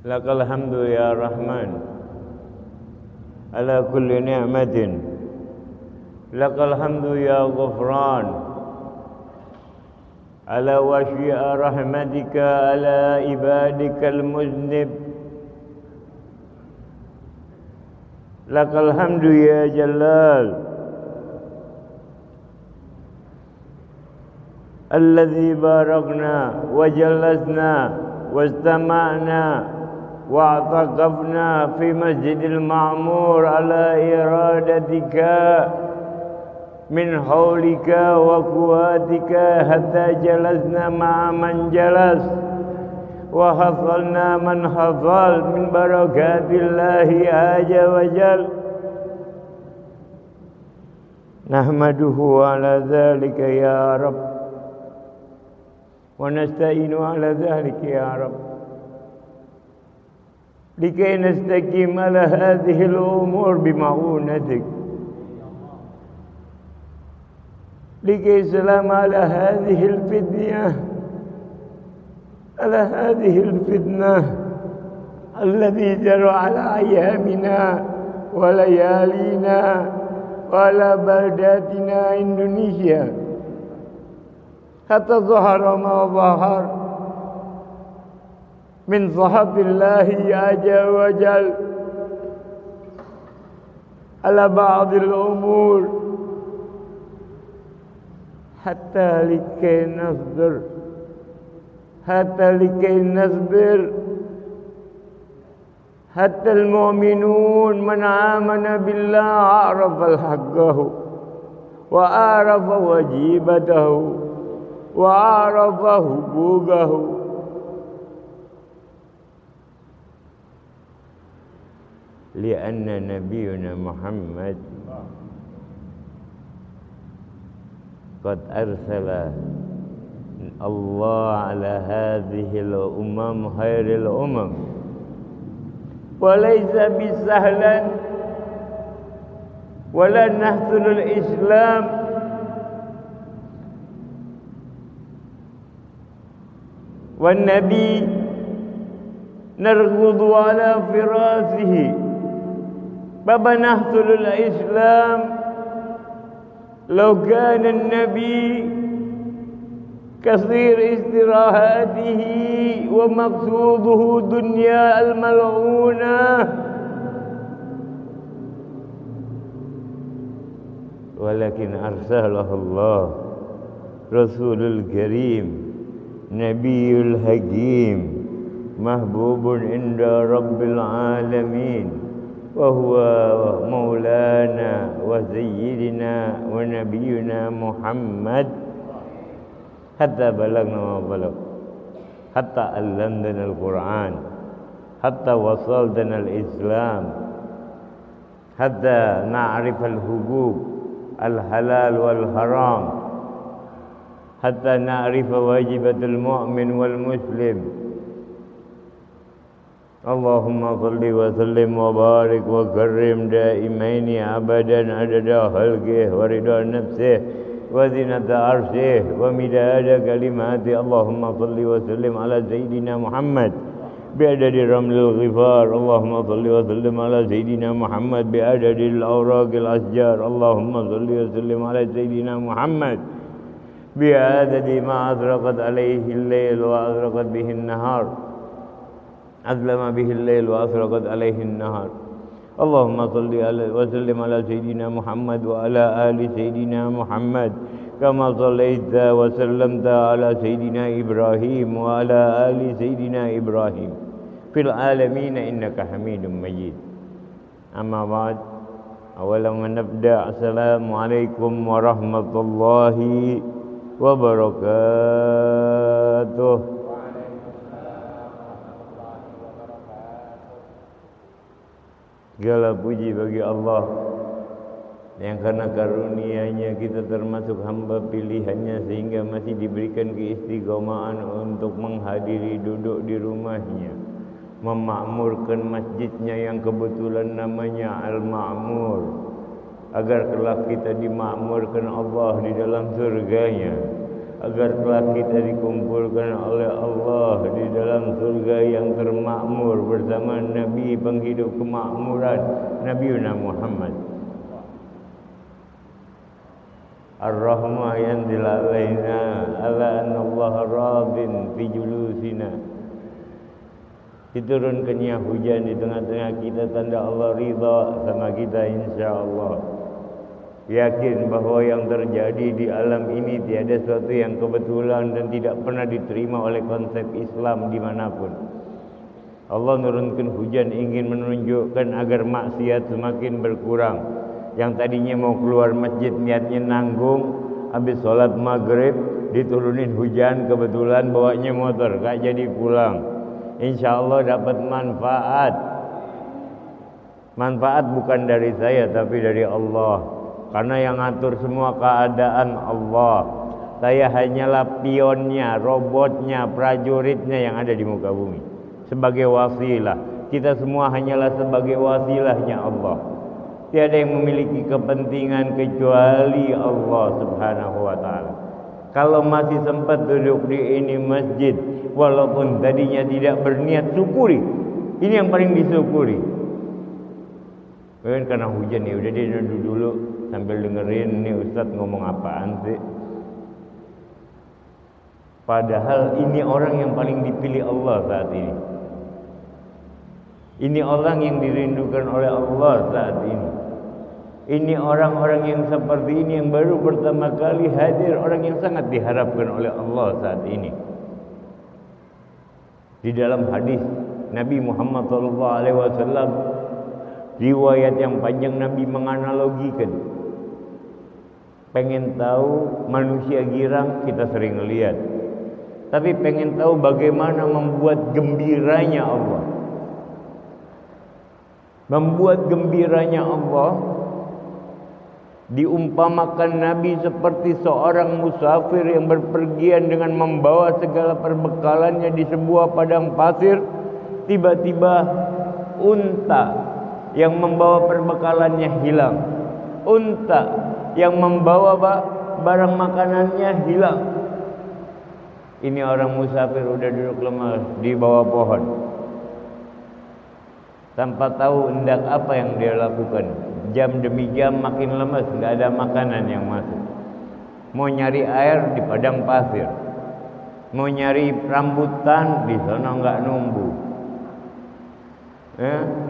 Lakal hamdu ya Rahman ala kulli ni'matin. Lakal hamdu ya Ghufran ala wasyi'a rahmatika ala ibadikal muznib. Lakal hamdu ya Jalal alladhi barakna wa jallasna wastama'na واعتكفنا في مسجد المعمور على إرادتك من حولك وقواتك حتى جلسنا مع من جلس وحصلنا من حصل من بركات الله عز وجل نحمده على ذلك يا رب ونستعين على ذلك يا رب لكي نستقيم على هذه الأمور بمعونتك لكي سلام على هذه الفتنة الذي جرى على أيامنا وليالينا وعلى بلداتنا إندونيسيا حتى ظهر ما ظهر من سخط الله عز وجل على بعض الأمور حتى لكي نصبر حتى المؤمنون من آمن بالله عرف حقه وعرف وجيبته وعرف حقوقه لأن نبينا محمد قد أرسل الله على هذه الأمم خير الأمم وليس بسهلا ولا نحصل الإسلام والنبي نركض على فراسه فبنحصل الإسلام لو كان النبي كثير استراحاته ومقصوده دنيا الملعونة ولكن أرسله الله رسول الكريم نبي الحكيم محبوب عند رب العالمين وهو مولانا وسيدنا ونبينا محمد حتى بلغنا ما بلغ حتى علمنا القرآن حتى وصلنا الإسلام حتى نعرف الحقوق الحلال والحرام حتى نعرف واجبات المؤمن والمسلم. اللهم صل وسلم وبارك وكرم دائمين أبدا عدد خلقه ورضا نفسه وزنة عرشه ومداد كلماته. اللهم صل وسلم على سيدنا محمد بعدد رمل الغفار. اللهم صل وسلم على سيدنا محمد بعدد الأوراق الأشجار. اللهم صل وسلم على سيدنا محمد بعدد ما أشرقت عليه الليل وأشرقت به النهار أظلم به الليل وأشرقت عليه النهار. اللهم صل وسلم على سيدنا محمد وعلى آل سيدنا محمد كما صليت وسلمت على سيدنا إبراهيم وعلى آل سيدنا إبراهيم في العالمين إنك حميد مجيد. أما بعد أولا نبدأ. السلام عليكم ورحمة الله وبركاته. Segala puji bagi Allah yang karena karunia-Nya kita termasuk hamba pilihannya sehingga masih diberikan keistiqomahan untuk menghadiri duduk di rumahnya, memakmurkan masjidnya yang kebetulan namanya Al-Ma'mur, agar kelak kita dimakmurkan Allah di dalam surganya. agar kelak kita dikumpulkan oleh Allah di dalam surga yang termakmur bersama Nabi penghidup kemakmuran, Nabiuna Muhammad. Ar-Rahmah yang dilalaina ala anna Allah radin fi julusina. Diturunkannya hujan di tengah-tengah kita, tanda Allah ridha sama kita insyaallah. Yakin bahwa yang terjadi di alam ini tiada sesuatu yang kebetulan dan tidak pernah diterima oleh konsep Islam dimanapun. Allah menurunkan hujan ingin menunjukkan agar maksiat semakin berkurang. Yang tadinya mau keluar masjid niatnya nanggung, habis sholat maghrib diturunin hujan, kebetulan bawanya motor, gak jadi pulang. Insya Allah dapat manfaat. Manfaat bukan dari saya tapi dari Allah, karena yang ngatur semua keadaan Allah. Saya hanyalah pionnya, robotnya, prajuritnya yang ada di muka bumi, sebagai wasilah. Kita semua hanyalah sebagai wasilahnya Allah. Tiada yang memiliki kepentingan kecuali Allah Subhanahu wa ta'ala. Kalau masih sempat duduk di ini masjid, walaupun tadinya tidak berniat, syukuri. Ini yang paling disyukuri. Karena hujan ya udah dia duduk dulu sambil dengerin nih Ustadz ngomong apaan sih. Padahal ini orang yang paling dipilih Allah saat ini. Ini orang yang dirindukan oleh Allah saat ini. Ini orang-orang yang seperti ini yang baru pertama kali hadir, orang yang sangat diharapkan oleh Allah saat ini. Di dalam hadis Nabi Muhammad SAW, riwayat yang panjang, Nabi menganalogikan. Pengen tahu manusia girang kita sering lihat, tapi pengen tahu bagaimana membuat gembiranya Allah. Membuat gembiranya Allah, diumpamakan Nabi seperti seorang musafir yang berpergian dengan membawa segala perbekalannya di sebuah padang pasir. Tiba-tiba unta yang membawa perbekalannya hilang. Unta yang membawa barang makanannya hilang. Ini orang musafir udah duduk lemah di bawah pohon, tanpa tahu hendak apa yang dia lakukan. Jam demi jam makin lemas, nggak ada makanan yang masuk. Mau nyari air di padang pasir, mau nyari rambutan di sana nggak numbuh.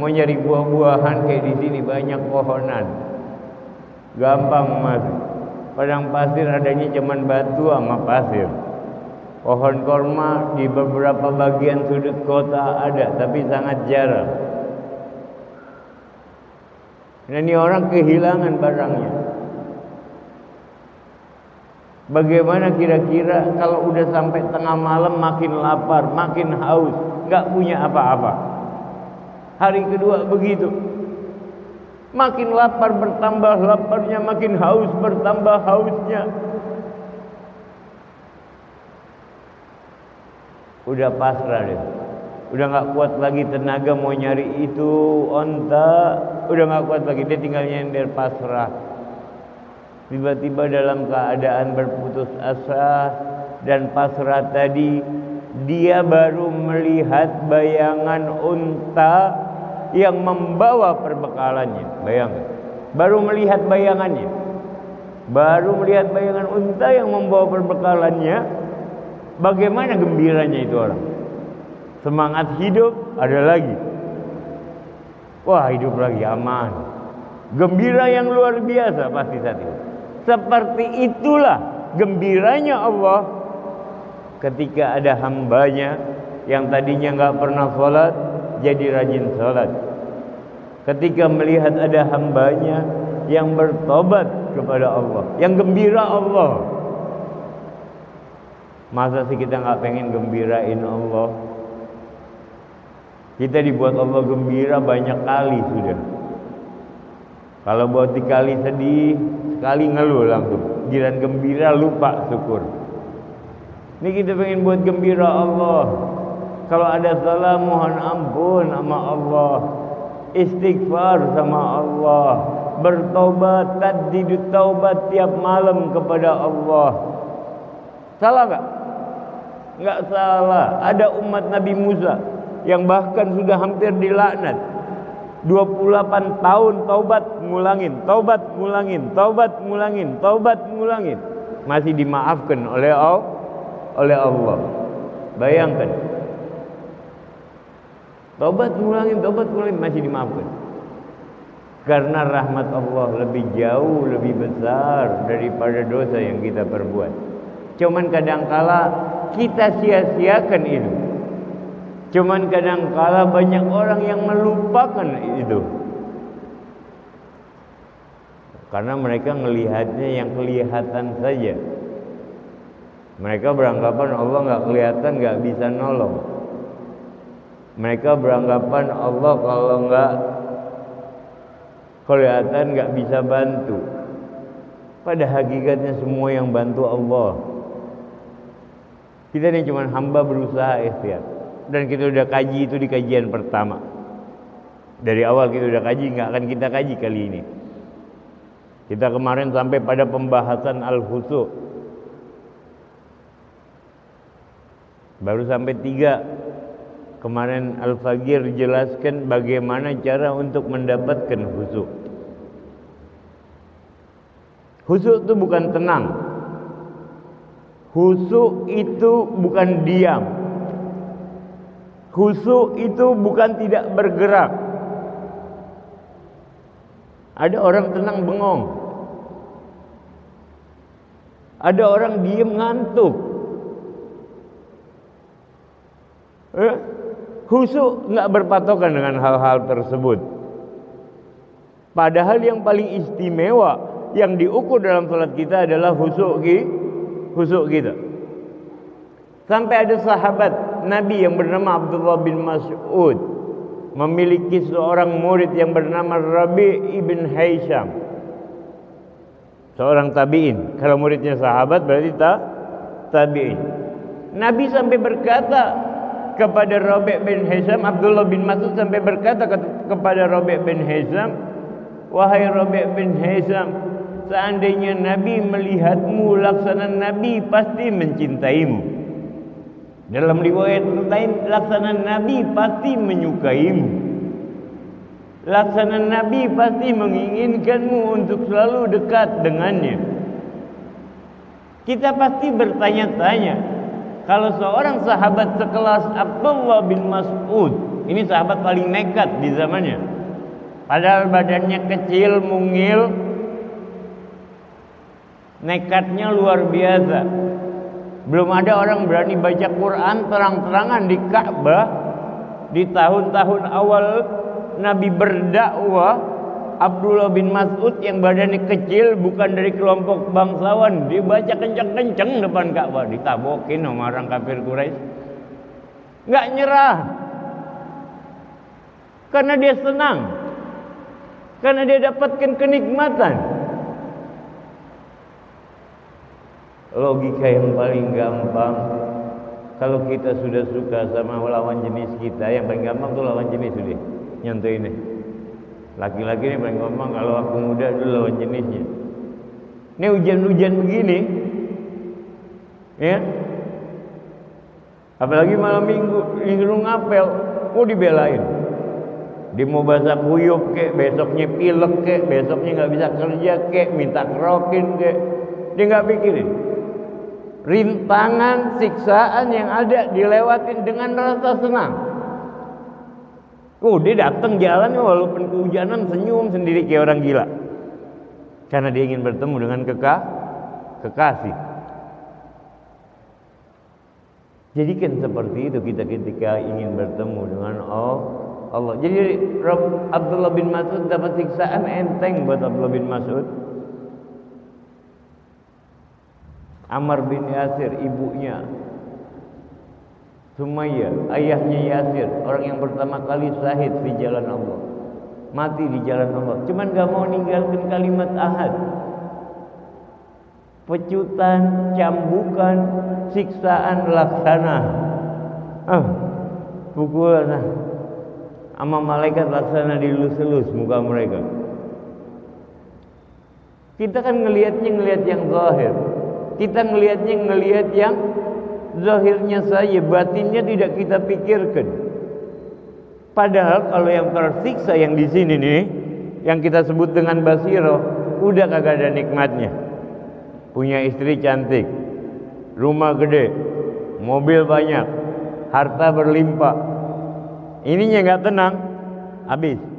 Mau nyari buah-buahan kayak di sini banyak pohonan, gampang masuk. Padang pasir adanya cuman batu sama pasir. Pohon korma di beberapa bagian sudut kota ada, tapi sangat jarang. Dan ini orang kehilangan barangnya. Bagaimana kira-kira kalau udah sampai tengah malam makin lapar, makin haus, nggak punya apa-apa. Hari kedua begitu. Makin lapar bertambah laparnya, makin haus bertambah hausnya. Udah pasrah deh. Udah nggak kuat lagi tenaga mau nyari itu onta, udah nggak kuat lagi, dia tinggal nyender pasrah. Tiba-tiba dalam keadaan berputus asa dan pasrah tadi, dia baru melihat bayangan unta yang membawa perbekalannya. Bayangkan, baru melihat bayangannya, baru melihat bayangan unta yang membawa perbekalannya. Bagaimana gembiranya itu orang? Semangat hidup ada lagi. Wah, hidup lagi aman. Gembira yang luar biasa pasti saat itu. Seperti itulah gembiranya Allah ketika ada hambanya yang tadinya nggak pernah sholat jadi rajin sholat. Ketika melihat ada hambanya yang bertobat kepada Allah, yang gembira Allah. Masa sih kita nggak pengen gembirain Allah? Kita dibuat Allah gembira banyak kali sudah. Kalau buat dikali sedih, sekali ngeluh langsung. Giliran gembira lupa syukur. Ini kita pengen buat gembira Allah. Kalau ada salah mohon ampun sama Allah. Istighfar sama Allah. Bertobat, tajdidut taubat tiap malam kepada Allah. Salah nggak? Nggak salah. Ada umat Nabi Musa yang bahkan sudah hampir dilaknat. 28 tahun taubat ngulangin, taubat ngulangin, taubat ngulangin, taubat ngulangin. Masih dimaafkan oleh Allah. Bayangkan. Taubat ngulangin masih dimaafkan. Karena rahmat Allah lebih jauh, lebih besar daripada dosa yang kita perbuat. Cuman kadangkala kita sia-siakan itu. Cuman kadangkala banyak orang yang melupakan itu. Karena mereka melihatnya yang kelihatan saja. Mereka beranggapan Allah nggak kelihatan, nggak bisa nolong. Mereka beranggapan Allah kalau nggak kelihatan nggak bisa bantu. Pada hakikatnya semua yang bantu Allah. Kita ini cuma hamba berusaha ikhtiar. Dan kita udah kaji itu di kajian pertama. Dari awal kita udah kaji, nggak akan kita kaji kali ini. Kita kemarin sampai pada pembahasan al-khusu'. Baru sampai 3. Kemarin Al-Faqir jelaskan bagaimana cara untuk mendapatkan khusu'. Khusu' itu bukan tenang. Khusu' itu bukan diam. Khusu' itu bukan tidak bergerak. Ada orang tenang bengong. Ada orang diem ngantuk. Khusu' nggak berpatokan dengan hal-hal tersebut. Padahal yang paling istimewa yang diukur dalam salat kita adalah khusu' kita. Sampai ada sahabat Nabi yang bernama Abdullah bin Mas'ud memiliki seorang murid yang bernama Rabi' ibn Hisham, seorang tabi'in. Kalau muridnya sahabat berarti tabi'in. Nabi sampai berkata kepada Rabi' bin Hisham, Abdullah bin Mas'ud sampai berkata kepada Rabi' bin Hisham, wahai Rabi' bin Hisham, seandainya Nabi melihatmu laksana Nabi pasti mencintaimu. Dalam riwayat lain, laksana Nabi pasti menyukaimu. Laksana Nabi pasti menginginkanmu untuk selalu dekat dengannya. Kita pasti bertanya-tanya, kalau seorang sahabat sekelas Abdullah bin Mas'ud, ini sahabat paling nekat di zamannya, padahal badannya kecil, mungil, nekatnya luar biasa. Belum ada orang berani baca Quran terang-terangan di Ka'bah di tahun-tahun awal Nabi berdakwah. Abdullah bin Mas'ud yang badannya kecil, bukan dari kelompok bangsawan, dibaca kenceng-kenceng depan Ka'bah, ditabokin sama orang kafir Quraisy. Nggak nyerah. Karena dia senang. Karena dia dapatkan kenikmatan. Logika yang paling gampang, kalau kita sudah suka sama lawan jenis kita, yang paling gampang tuh lawan jenis udah nyentuh ini. Laki-laki ini paling gampang, kalau aku muda dulu lawan jenisnya. Ini hujan-hujan begini, ya. Apalagi malam minggu disuruh ngapel, mau dibelain. Dia mau basah kuyup kek, besoknya pilek kek, besoknya nggak bisa kerja kek, minta kerokin kek, dia nggak pikirin. Rintangan, siksaan yang ada dilewatin dengan rasa senang. Dia datang jalan walaupun kehujanan, senyum sendiri kayak orang gila. Karena dia ingin bertemu dengan kekasih. Jadikan seperti itu kita ketika ingin bertemu dengan Allah. Jadi Abdullah bin Mas'ud dapat siksaan enteng buat Abdullah bin Mas'ud. Ammar bin Yasir, ibunya Sumayyah, ayahnya Yasir, orang yang pertama kali syahid di jalan Allah, mati di jalan Allah, cuman gak mau ninggalkan kalimat ahad. Pecutan, cambukan, siksaan laksana, pukulan sama malaikat laksana dilus-lus muka mereka. Kita kan ngelihat yang zahir. Kita ngelihat yang zahirnya saja, batinnya tidak kita pikirkan. Padahal kalau yang tersiksa yang di sini nih, yang kita sebut dengan basiro, udah kagak ada nikmatnya. Punya istri cantik, rumah gede, mobil banyak, harta berlimpah. Ininya nggak tenang, habis.